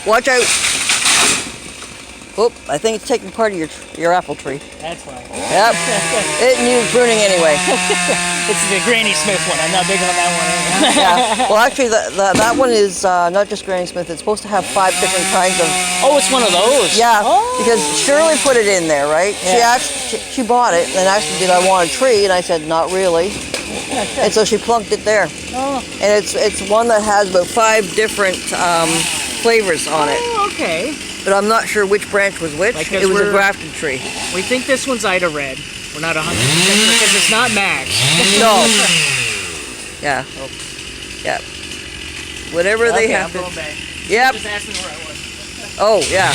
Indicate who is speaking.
Speaker 1: Watch out. Oh, I think it's taking part of your apple tree.
Speaker 2: That's fine.
Speaker 1: Yep. It needs pruning anyway.
Speaker 2: It's the Granny Smith one. I'm not big on that one.
Speaker 1: Yeah. Well, actually, that one is not just Granny Smith. It's supposed to have 5 different kinds of.
Speaker 2: Oh, it's one of those.
Speaker 1: Yeah.
Speaker 2: Oh.
Speaker 1: Because Shirley put it in there, right?
Speaker 2: Yeah.
Speaker 1: She bought it and asked me, did I want a tree? And I said, not really. And so she plunked it there.
Speaker 2: Oh.
Speaker 1: And it's one that has about 5 different flavors on it.
Speaker 2: Oh, okay.
Speaker 1: But I'm not sure which branch was which.
Speaker 2: Like,
Speaker 1: it was a grafted tree.
Speaker 2: We think this one's Ida Red. We're not 100% sure because it's not Max.
Speaker 1: No. Yeah. Yeah. Whatever they have
Speaker 2: I'm
Speaker 1: to.
Speaker 2: going back.
Speaker 1: Yep.
Speaker 2: Just ask me where I was.
Speaker 1: Oh, yeah.